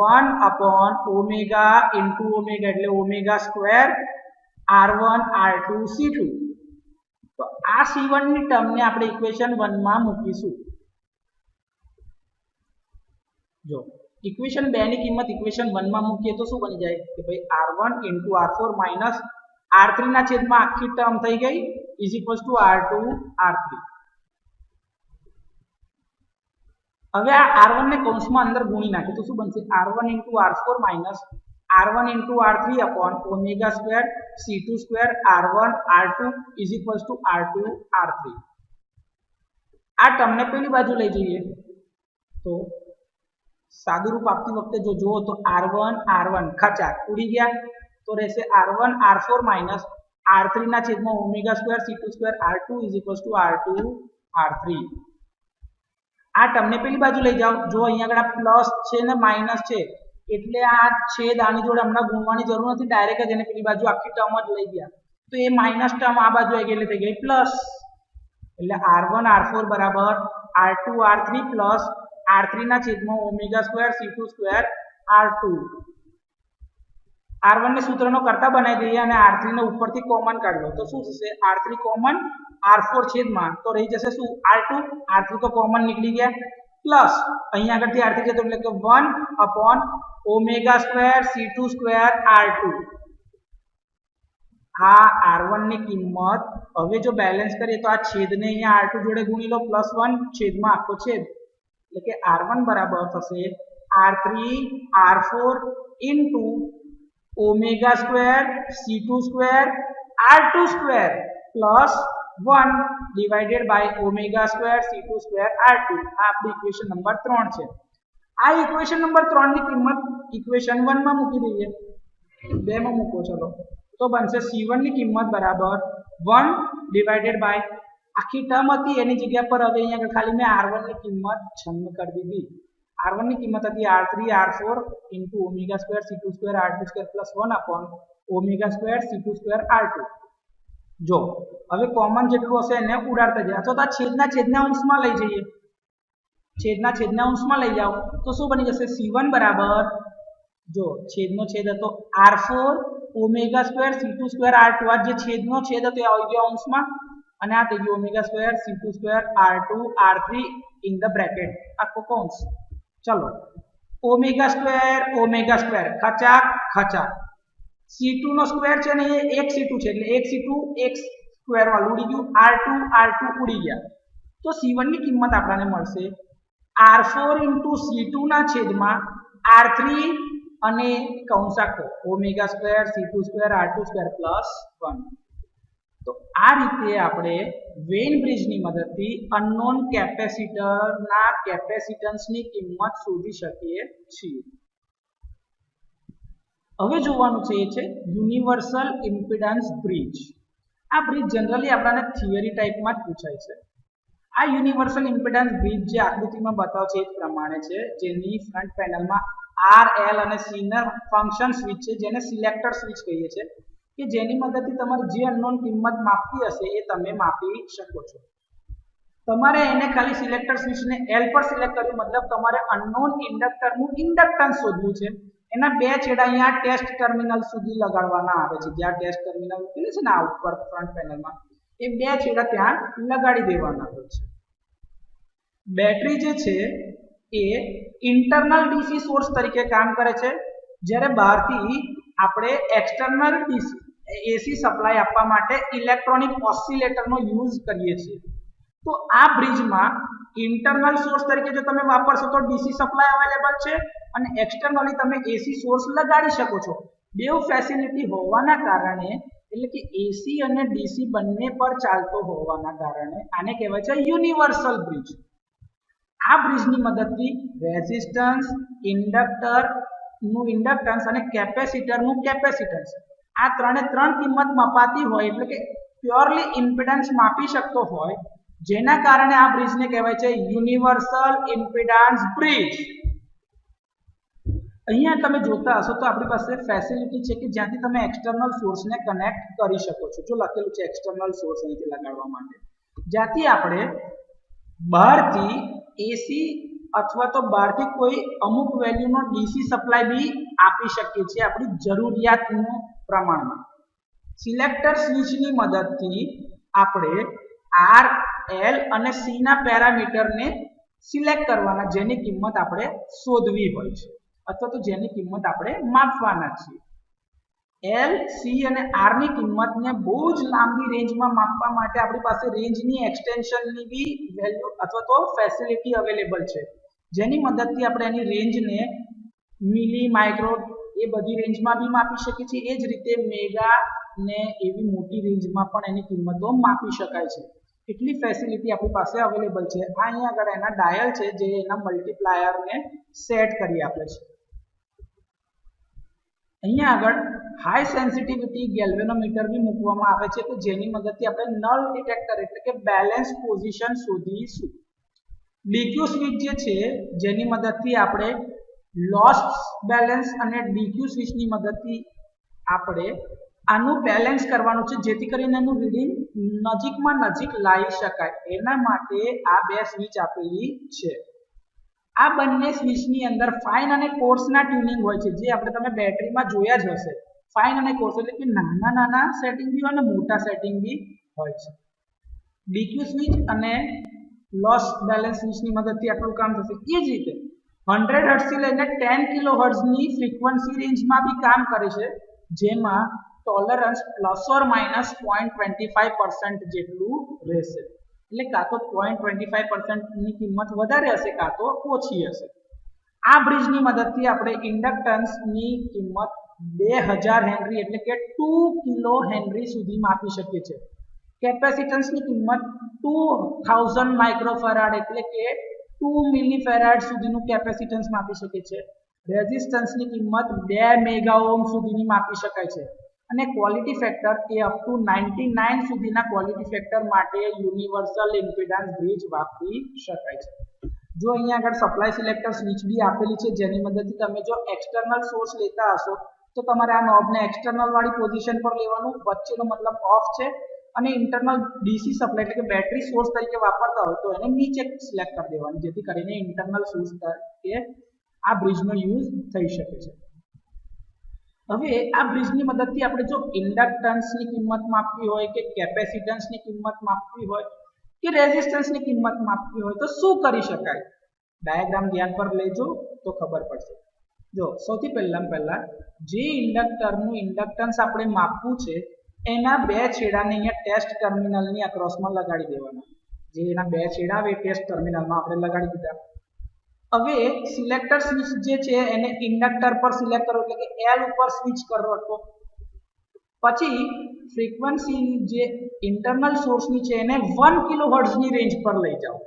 1 અપોન ઓમેગા ઇન્ટુ ઓમેગા એટલે omega square r1 r2 c2. તો આ c1 ની ટર્મને આપણે ઇક્વેશન 1 માં મૂકીશું. જો ઇક્વેશન 2 ની કિંમત ઇક્વેશન 1 માં મૂકીએ તો શું બની જાય કે ભાઈ r1 * r4 માઈનસ r3 ના છેદમાં આખી ટર્મ થઈ ગઈ is equals to r2 r3. હવે આ r1 ને કૌંસમાં અંદર ગુણી નાખીએ તો શું બનશે r1 * r4 minus r1 * r3 upon omega square c2 square r1 r2 is equals to r2 r3. આ ટર્મને પેલી બાજુ લઈ જઈએ તો સાદું રૂપ આપતી વખતે જો જુઓ તો r1 ખચા ઉડી ગયા તો રહેશે r1 r4 માઈનસ r3 ના છેદમાં omega square c2 square r2 is equals to r2 r3. આ ટર્મને પેલી બાજુ લઈ જાઓ જો અહીંયા આગળ પ્લસ છે ને માઈનસ છે એટલે આ છેદ આની જોડે હમણાં ગુણવાની જરૂર નથી ડાયરેક્ટ જ એને પેલી બાજુ આખી ટર્મ જ લઈ ગયા તો એ માઈનસ ટર્મ આ બાજુ આવી ગઈ એટલે થઈ ગઈ પ્લસ એટલે r1 r4 બરાબર r2 r3 પ્લસ r3 ના છેદમાં omega square c2 square r2. R1 ને સૂત્રનો કરતા બનાવી દઈએ અને R3 ને ઉપરથી કોમન કાઢી લો તો શું થશે R3 કોમન R4 છેદમાં તો રહી જશે શું R2 R3 તો કોમન નીકળી ગયા પ્લસ અહીંયા આગળથી R3 જતો એટલે કે 1 upon omega square C2 square R2 આ R1 ની કિંમત હવે જો બેલેન્સ કરીએ તો આ છેદને અહીંયા R2 જોડે ગુણી લો +1 છેદમાં આખો છેદ એટલે કે R1 બરાબર થશે R3 R4 into omega square C2 square R2 square plus 1 divided by omega square C2 square R2 આ આપણી ઇક્વેશન નંબર 3 છે આ ઇક્વેશન નંબર 3 ની કિંમત ઇક્વેશન 1 માં મૂકી દઈએ 2 માં મૂકો ચલો તો બનશે C1 ની કિંમત બરાબર 1 ડિવાઇડેડ બાય આખી ટર્મ હતી એની જગ્યા પર હવે અહીંયા ખાલી મેં R1 ની કિંમત છન્ન કરી દીધી R1 ની કિંમત હતી R3 R4 into omega square C2 square R2 square plus 1 upon omega square C2 square R2 જો હવે કોમન જેટલું હશે એને ઉડાડતા જાય અથવા તો છેદના અંશમાં લઈ જઈએ છેદના અંશમાં લઈ જાઓ તો શું બની જશે C1 બરાબર જો છેદનો છેદ હતો R4 omega square C2 square R2 આ જે છેદનો છેદ હતો એ આવી ગયો અંશમાં અને આ થઈ ગયું omega square C2 square R2 R3 in the bracket આખો કૌંસ ચલો ઓમેગા સ્ક્વેર ખચાક C2 નો સ્ક્વેર છે ને એ 1 C2 છે એટલે 1 C2 1 સ્ક્વેર વાળું ઉડી ગયું R2 ઉડી ગયા તો C1 ની કિંમત આપણને મળશે R4 * C2 ના છેદમાં R3 અને કૌંસ આખો omega square C2 square R2 square plus 1 તો આ રીતે આપણે વેઇન બ્રિજની મદદથી અનનોન કેપેસિટરના કેપેસિટન્સની કિંમત શોધી શકીએ છીએ હવે જોવાનું છે એ છે યુનિવર્સલ ઇમ્પિડન્સ બ્રિજ આ બ્રિજ જનરલી આપણને થિયરી ટાઈપમાં જ પૂછાય છે આ યુનિવર્સલ ઇમ્પિડન્સ બ્રિજ જે આકૃતિમાં બતાવ છે એ પ્રમાણે છે જેની ફ્રન્ટ પેનલમાં R L અને C ના ફંક્શન સ્વિચ છે જેને સિલેક્ટર સ્વિચ કહીએ છીએ કે જેની મદદથી તમારે જે અનનોન કિંમત માપવી હશે એ તમે માપી શકો છો તમારે એને ખાલી સિલેક્ટર સ્વિચને L પર સિલેક્ટ કર્યું મતલબ તમારે અનનોન ઇન્ડક્ટરનું ઇન્ડક્ટન્સ શોધવું છે એના બે છેડા અહીંયા ટેસ્ટ ટર્મિનલ સુધી લગાડવાના આવે છે જ્યાં ટેસ્ટ ટર્મિનલ મૂકેલું છે ને આ ઉપર ફ્રન્ટ પેનલમાં એ બે છેડા ત્યાં લગાડી દેવાના હોય છે બેટરી જે છે એ ઇન્ટરનલ ડીસી સોર્સ તરીકે કામ કરે છે જ્યારે બહારથી આપણે એક્સટર્નલ ડીસી એસી સપ્લાય આપવા માટે ઇલેક્ટ્રોનિક ઓસિલેટરનો યુઝ કરીએ છીએ તો આ બ્રિજમાં ઇન્ટરનલ સોર્સ તરીકે જો તમે વાપરશો તો ડીસી સપ્લાય અવેલેબલ છે અને એક્સટર્નલી તમે એસી સોર્સ લગાડી શકો છો બેવ ફેસિલિટી હોવાના કારણે એટલે કે એસી અને ડીસી બંને પર ચાલતો હોવાના કારણે આને કહેવાય છે યુનિવર્સલ બ્રિજ આ બ્રિજની મદદથી રેઝિસ્ટન્સ ઇન્ડક્ટરનું ઇન્ડક્ટન્સ અને કેપેસિટરનું કેપેસિટન્સ આ ત્રણે ત્રણ કિંમત મપાતી હોય એટલે કે પ્યોરલી ઇમ્પિડન્સ માપી શકતો હોય જેના કારણે આ બ્રિજને કહેવાય છે યુનિવર્સલ ઇમ્પિડન્સ બ્રિજ અહીંયા તમે જોતા હશો તો આપણી પાસે ફેસિલિટી છે કે જ્યાંથી તમે એક્સટર્નલ સોર્સને કનેક્ટ કરી શકો છો જો લખેલું છે એક્સટર્નલ સોર્સ અહીંથી લગાડવા માટે જ્યાંથી આપણે બહારથી એસી અથવા તો બહારથી કોઈ અમુક વેલ્યુનો ડીસી સપ્લાય બી આપી શકીએ છીએ આપણી જરૂરિયાતનું પ્રમાણમાં સિલેક્ટર સ્વિચની મદદથી આપણે R L અને C ના પેરામીટરને સિલેક્ટ કરવાના જેની કિંમત આપણે શોધવી હોય છે અથવા તો જેની કિંમત આપણે માપવાના છીએ L C અને R ની કિંમતને બહુ જ લાંબી રેન્જમાં માપવા માટે આપણી પાસે રેન્જની એક્સટેન્શનની બી વેલ્યુ અથવા તો ફેસિલિટી અવેલેબલ છે જેની મદદથી આપણે એની રેન્જને મિલી માઇક્રો એ બધી રેન્જમાં બી માપી શકીએ છીએ એ જ રીતે મેગા ને એવી મોટી રેન્જમાં પણ એની કિંમતો માપી શકાય છે એટલી ફેસિલિટી આપણી પાસે અવેલેબલ છે આ અહીંયા આગળ એના ડાયલ છે જે એના મલ્ટીપ્લાયરને સેટ કરી આપે છે અહીંયા આગળ હાઈ સેન્સિટિવિટી ગેલ્વેનોમીટર બી મૂકવામાં આવે છે કે જેની મદદથી આપણે નલ ડિટેક્ટર એટલે કે બેલેન્સ પોઝિશન શોધીશું ડીક્યુ સ્વિચ જે છે જેની મદદથી આપણે લોસ્ટ બેલેન્સ અને ડીક્યુ સ્વિચની મદદથી આપણે આનું બેલેન્સ કરવાનું છે જેથી કરીને એનું રીડિંગ નજીકમાં નજીક લાવી શકાય એના માટે આ બે સ્વિચ આપેલી છે આ બંને સ્વિચની અંદર ફાઇન અને કોર્સના ટ્યુનિંગ હોય છે જે આપણે તમે બેટરીમાં જોયા જ હશે ફાઇન અને કોર્સ એટલે કે નાના નાના સેટિંગ બી હોય અને મોટા સેટિંગ બી હોય છે. ડીક્યુ સ્વિચ અને લોસ બેલેન્સ સ્વિચની મદદથી આટલું કામ થશે. એ જ રીતે 100 હર્ટ્ઝથી લઈને 10 કિલો હર્ટ્ઝની ફ્રીક્વન્સી રેન્જમાં બી કામ કરે છે, જેમાં ટોલરન્સ ±0.25% જેટલું રહેશે. એટલે કાં તો 0.25%ની કિંમત વધારે હશે કાં તો ઓછી હશે. આ બ્રિજની મદદથી આપણે ઇન્ડક્ટન્સની કિંમત 2000 હેનરી એટલે કે 2 કિલો હેનરી સુધી માપી શકીએ છીએ. કેપેસિટન્સની કિંમત 2000 માઇક્રોફેરાડ એટલે કે 2 મિલીફેરાડ સુધીનું કેપેસિટન્સ માપી શકીએ છીએ. રેઝિસ્ટન્સની કિંમત 2 મેગા ઓહ્મ સુધીની માપી શકાય છે. અને quality factor A up to 99 સુધીના ક્વોલિટી ફેક્ટર માટે યુનિવર્સલ ઇમ્પિડન્સ બ્રિજ વાપરી શકાય છે. જો અહીંયા આગળ સપ્લાય સિલેક્ટર સ્વિચ બી આપેલી છે, જેની મદદથી તમે જો એક્સટર્નલ સોર્સ લેતા હશો તો તમારે આ નોબને એક્સટર્નલ વાળી પોઝિશન પર લેવાનું, વચ્ચેનો મતલબ ઓફ છે, અને ઇન્ટરનલ ડીસી સપ્લાય એટલે કે બેટરી સોર્સ તરીકે વાપરતા હોય તો એને નીચે સિલેક્ટ કરી દેવાનું, જેથી કરીને ઇન્ટરનલ સોર્સ તરીકે આ બ્રિજનો યુઝ થઈ શકે છે. હવે આ બ્રિજની મદદથી આપણે જો ઇન્ડક્ટન્સની કિંમત માપવી હોય કે કેપેસિટન્સની કિંમત માપવી હોય કે રેઝિસ્ટન્સની કિંમત માપવી હોય તો શું કરી શકાય? ડાયાગ્રામ ધ્યાન પર લેજો તો ખબર પડશે. જો સૌથી પહેલા જે ઇન્ડક્ટરનું ઇન્ડક્ટન્સ આપણે માપવું છે એના બે છેડાને અહીંયા ટેસ્ટ ટર્મિનલની અક્રોસમાં લગાડી દેવાના. જે એના બે છેડા આવે ટેસ્ટ ટર્મિનલમાં આપણે લગાડી દીધા. હવે સિલેક્ટર સ્વિચ જે છે એને ઇન્ડક્ટર પર સિલેક્ટ કરો એટલે કે L ઉપર સ્વિચ કરો રાખો. પછી ફ્રીક્વન્સી જે ઇન્ટરનલ સોર્સની છે એને 1 કિલોહર્ટ્ઝની રેન્જ પર લઈ જાઓ.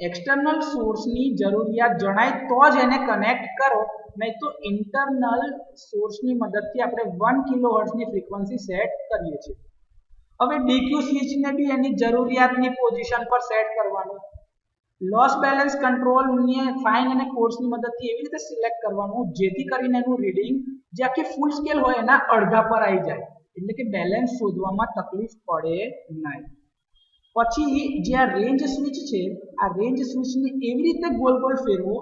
એક્સટર્નલ સોર્સની જરૂરિયાત જણાય તો જ એને કનેક્ટ કરો, નહીં તો ઇન્ટરનલ સોર્સની મદદથી આપણે 1 કિલોહર્ટ્ઝની ફ્રીક્વન્સી સેટ કરીએ છીએ. હવે ડીક્યુ સ્વિચને બી એની જરૂરિયાતની પોઝિશન પર સેટ કરવાનું. લોસ બેલેન્સ કંટ્રોલને ફાઇન અને કોર્સની મદદથી એવી રીતે સિલેક્ટ કરવાનું જેથી કરીને એનું રીડિંગ જે આખી ફૂલ સ્કેલ હોય એના અડધા પર આવી જાય, એટલે કે બેલેન્સ શોધવામાં તકલીફ પડે નહીં. પછી જે આ રેન્જ સ્વિચ છે આ રેન્જ સ્વિચને એવી રીતે ગોલ ગોલ ફેરવો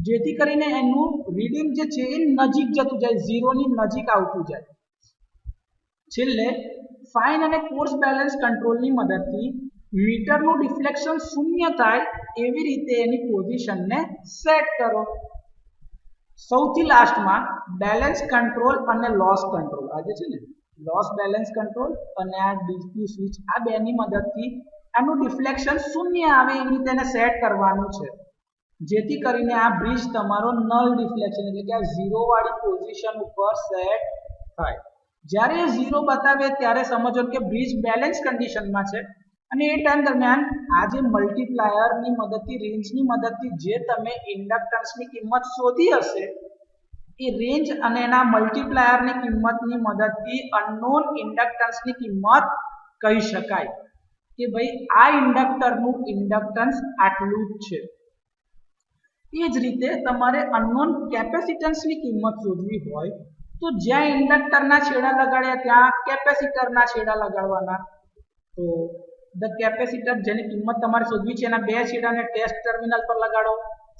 જેથી કરીને એનું રીડિંગ જે છે એ નજીક જતું જાય, ઝીરોની નજીક આવતું જાય. છેલ્લે ફાઇન અને કોર્સ બેલેન્સ કંટ્રોલની મદદથી મીટરનું ડિફ્લેક્શન શૂન્ય થાય એવી રીતે એની પોઝિશનને સેટ કરો. સૌથી લાસ્ટમાં બેલેન્સ કંટ્રોલ અને લોસ કંટ્રોલ, આ જે છે ને લોસ બેલેન્સ કંટ્રોલ અને આ ડીક્યુ સ્વિચ, આ બેની મદદથી આનું ડિફ્લેક્શન શૂન્ય આવે એવી રીતે એને સેટ કરવાનું છે, જેથી કરીને આ બ્રિજ તમારો નલ ડિફ્લેક્શન એટલે કે આ ઝીરો વાળી પોઝિશન ઉપર સેટ થાય. જ્યારે એ ઝીરો બતાવે ત્યારે સમજો કે બ્રિજ બેલેન્સ કન્ડિશનમાં છે, અને એ ટાઈમ દરમિયાન આ જે મલ્ટીપ્લાયરની મદદથી રેન્જની મદદથી જે તમે ઇન્ડક્ટન્સની કિંમત શોધી હશે એ રેન્જ અને એના મલ્ટીપ્લાયરની કિંમતની મદદથી અનનોન ઇન્ડક્ટન્સની કિંમત કહી શકાય કે ભાઈ આ ઇન્ડક્ટરનું ઇન્ડક્ટન્સ આટલું જ છે. એ જ રીતે તમારે અનનોન કેપેસિટન્સની કિંમત શોધવી હોય તો જ્યાં ઇન્ડક્ટરના છેડા લગાડ્યા ત્યાં કેપેસિટરના છેડા લગાડવાના. તો ધ કેપેસિટર જેની કિંમત તમારે શોધવી છે એના બે છેડાને ટેસ્ટ ટર્મિનલ પર લગાડો.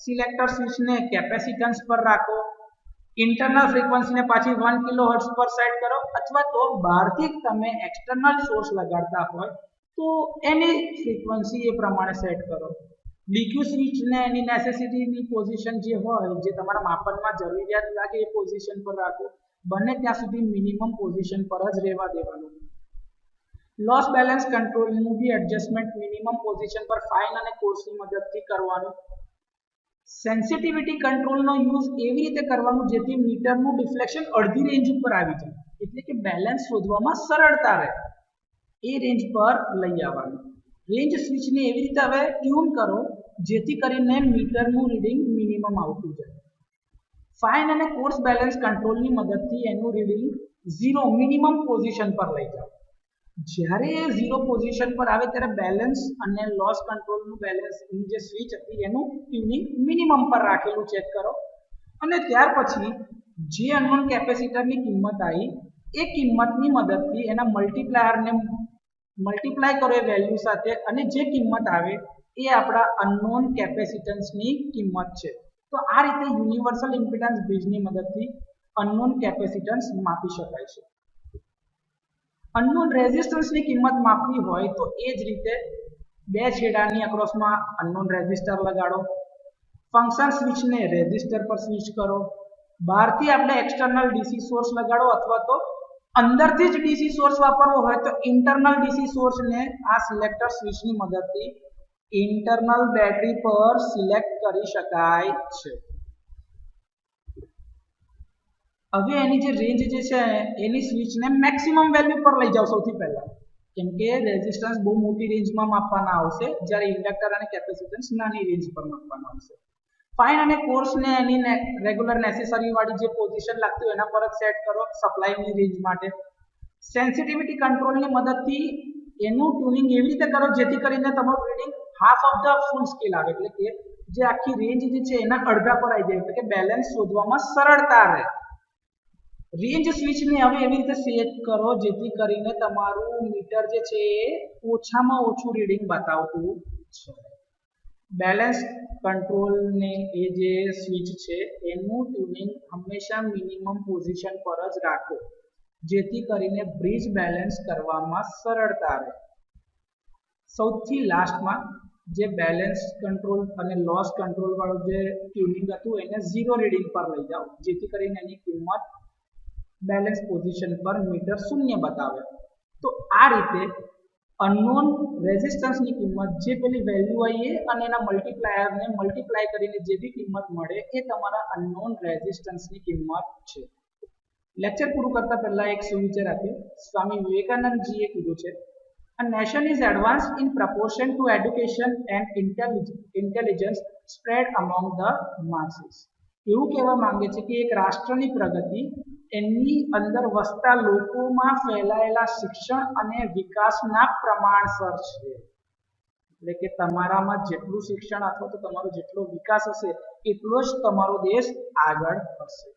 સિલેક્ટર સ્વિચને કેપેસિટન્સ પર રાખો. ઇન્ટરનલ ફ્રીક્વન્સીને પાછી 1 કિલોહર્ટ્ઝ પર સેટ કરો, અથવા તો બહારથી તમે એક્સટર્નલ સોર્સ લગાડતા હોય તો એની ફ્રીક્વન્સી એ પ્રમાણે સેટ કરો. ડીક્યુ સ્વિચને એની નેસેસિટીની પોઝિશન જે હોય જે તમારા માપનમાં જરૂરિયાત લાગે એ પોઝિશન પર રાખો. બને ત્યાં સુધી મિનિમમ પોઝિશન પર જ રહેવા દેવાનું. લોસ બેલેન્સ કંટ્રોલનું બી એડજસ્ટમેન્ટ મિનિમમ પોઝિશન પર ફાઇન અને કોર્સની મદદથી કરવાનું. સેન્સિટિવિટી કંટ્રોલનો યુઝ એવી રીતે કરવાનું જેથી મીટરનું ડિફ્લેક્શન અડધી રેન્જ ઉપર આવી જાય, એટલે કે બેલેન્સ શોધવામાં સરળતા રહે. એ રેન્જ પર લઈ આવવાનું. રેન્જ સ્વિચને એવી રીતે હવે ટ્યુન કરો જેથી કરીને મીટરનું રીડિંગ મિનિમમ આવતું જાય. ફાઇન અને કોર્સ બેલેન્સ કંટ્રોલની મદદથી એનું રીડિંગ ઝીરો મિનિમમ પોઝિશન પર લઈ જાઓ. જ્યારે એ ઝીરો પોઝિશન પર આવે ત્યારે બેલેન્સ અને લોસ કંટ્રોલનું બેલેન્સની જે સ્વિચ હતી એનું ટ્યુનિંગ મિનિમમ પર રાખેલું ચેક કરો. અને ત્યાર પછી જે અનનોન કેપેસિટરની કિંમત આવી એ કિંમતની મદદથી એના મલ્ટીપ્લાયરને મલ્ટીપ્લાય કરો એ વેલ્યુ સાથે, અને જે કિંમત આવે એ આપણા અનનોન કેપેસિટન્સની કિંમત છે. તો આ રીતે યુનિવર્સલ ઇમ્પિડન્સ બ્રિજની મદદથી અનનોન કેપેસિટન્સ માપી શકાય છે. અનનોન રેઝિસ્ટન્સની કિંમત માપવી હોય તો એ જ રીતે બે છેડાની અક્રોસમાં અનનોન રેઝિસ્ટર લગાડો, ફંક્શન સ્વિચને રેઝિસ્ટર પર સ્વિચ કરો, બહારથી આપણે એક્સટર્નલ ડીસી સોર્સ લગાડો અથવા તો અંદરથી જ ડીસી સોર્સ વાપરવો હોય તો ઇન્ટરનલ ડીસી સોર્સને આ સિલેક્ટર સ્વિચની મદદથી ઇન્ટરનલ બેટરી પર સિલેક્ટ કરી શકાય છે. હવે એની જે રેન્જ જે છે એની સ્વિચને મેક્સિમમ વેલ્યુ પર લઈ જાઓ સૌથી પહેલા, કેમ કે રેઝિસ્ટન્સ બહુ મોટી રેન્જમાં માપવાના આવશે જ્યારે ઇન્ડક્ટર અને કેપેસિટન્સ નાની રેન્જ પર માપવાના આવશે. ફાઇન અને કોર્સને એની રેગ્યુલર નેસેસરી વાળી જે પોઝિશન લાગતી હોય એના પર જ સેટ કરો સપ્લાયની રેન્જ માટે. સેન્સિટિવિટી કંટ્રોલની મદદથી એનું ટ્યુનિંગ એવી રીતે કરો જેથી કરીને તમારું reading half of the full scale આવે, એટલે કે જે આખી રેન્જ જે છે એના અડધા પર આવી જાય, એટલે કે બેલેન્સ શોધવામાં સરળતા રહે. રેન્જ સ્વિચને હવે એવી રીતે સેટ કરો જેથી કરીને તમારું મીટર જે છે એ ઓછામાં ઓછું રીડિંગ બતાવતું છે. બેલેન્સ કંટ્રોલને એ જે સ્વિચ છે એનું ટ્યુનિંગ હંમેશા મિનિમમ પોઝિશન પર જ રાખો જેથી કરીને બ્રિજ બેલેન્સ કરવામાં સરળતા રહે. સૌથી લાસ્ટમાં જે બેલેન્સ કંટ્રોલ અને લોસ કંટ્રોલ વાળું જે ટ્યુનિંગ હતું એને 0 રીડિંગ પર લઈ જાઓ જેથી કરીને એની કિંમત બેલેન્સ પોઝિશન પર મીટર શૂન્ય બતાવે. તો આ રીતે અનનોન રેઝિસ્ટન્સની કિંમત જે પેલી વેલ્યુ આવી અને એના મલ્ટીપ્લાયરને મલ્ટીપ્લાય કરીને જે બી કિંમત મળે એ તમારા અનનોન રેઝિસ્ટન્સની કિંમત છે. લેક્ચર પૂરું કરતા પહેલા એક સુવિચાર આપ્યો. સ્વામી વિવેકાનંદજીએ કીધું છે, A nation is advanced in proportion to education and intelligence spread among the masses. એવું કહેવા માંગે છે કે એક રાષ્ટ્રની પ્રગતિ એની અંદર વસતા લોકોમાં ફેલાયેલા શિક્ષણ અને વિકાસના પ્રમાણસર છે. એટલે કે તમારામાં જેટલું શિક્ષણ અથવા તો તમારો જેટલો વિકાસ હશે એટલો જ તમારો દેશ આગળ વધશે.